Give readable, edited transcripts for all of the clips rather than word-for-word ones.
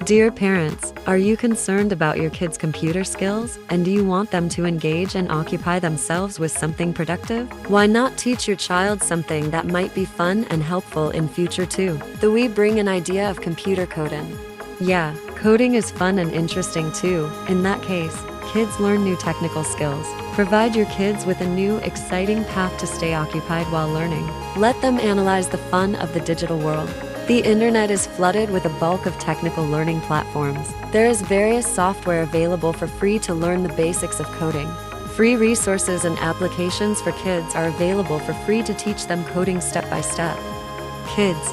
Dear parents, are you concerned about your kids' computer skills? And do you want them to engage and occupy themselves with something productive? Why not teach your child something that might be fun and helpful in future too? We bring an idea of computer coding. Yeah, coding is fun and interesting too. In that case, kids learn new technical skills. Provide your kids with a new, exciting path to stay occupied while learning. Let them analyze the fun of the digital world. The internet is flooded with a bulk of technical learning platforms. There is various software available for free to learn the basics of coding. Free resources and applications for kids are available for free to teach them coding step by step. Kids,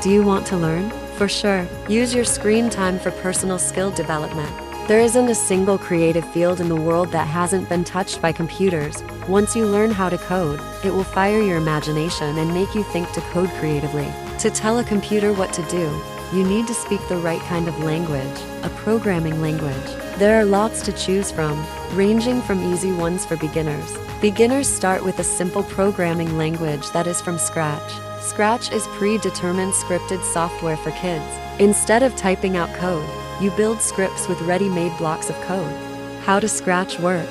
do you want to learn? For sure, use your screen time for personal skill development. There isn't a single creative field in the world that hasn't been touched by computers. Once you learn how to code, it will fire your imagination and make you think to code creatively. To tell a computer what to do, you need to speak the right kind of language, a programming language. There are lots to choose from, ranging from easy ones for beginners. Beginners start with a simple programming language that is from scratch. Scratch is predetermined scripted software for kids. Instead of typing out code, you build scripts with ready-made blocks of code. How does Scratch work?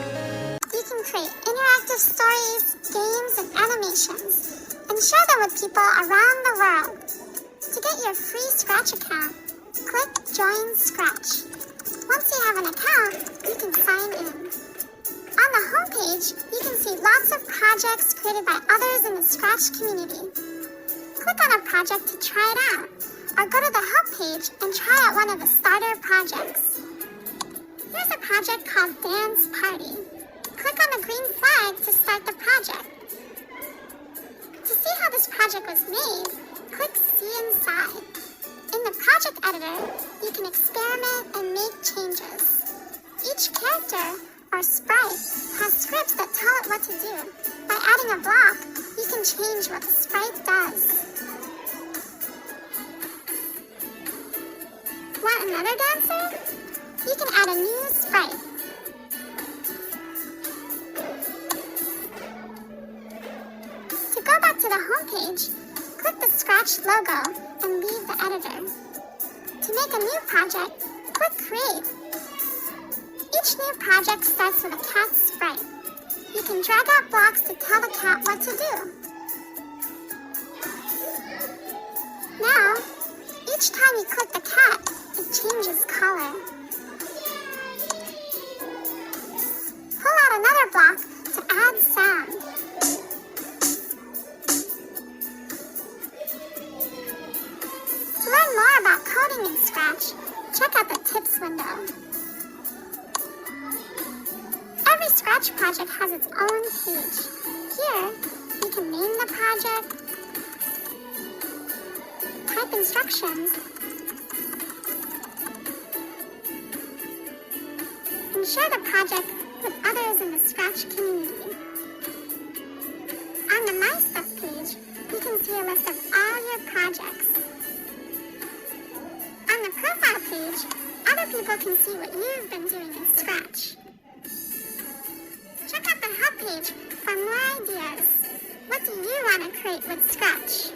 You can create interactive stories, games, and animations, and share them with people around the world. To get your free Scratch account, click Join Scratch. Once you have an account, you can sign in. On the homepage, you can see lots of projects created by others in the Scratch community. Click on a project to try it out, or go to the help page and try out one of the starter projects. Here's a project called Dance Party. Click on the green flag to start the project. To see how this project was made, click See Inside. In the project editor, you can experiment and make changes. Each character, or sprite, has scripts that tell it what to do. By adding a block, you can change what the sprite does. Want another dancer? You can add a new sprite. To go back to the home page, click the Scratch logo and leave the editor. To make a new project, click Create. Each new project starts with a cat sprite. You can drag out blocks to tell the cat what to do. Now, each time you click the cat, it changes color. Pull out another block to add sound. To learn more about coding in Scratch, check out the Tips window. Every Scratch project has its own page. Here, you can name the project, type instructions, and share the project with others in the Scratch community. On the My Stuff page, you can see a list of all your projects. On the Profile page, other people can see what you've been doing in Scratch. Check out the Help page for more ideas. What do you want to create with Scratch?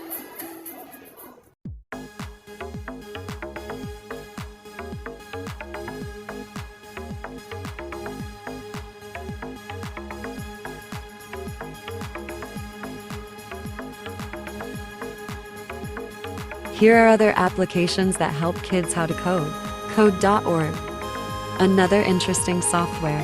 Here are other applications that help kids how to code. Code.org. Another interesting software.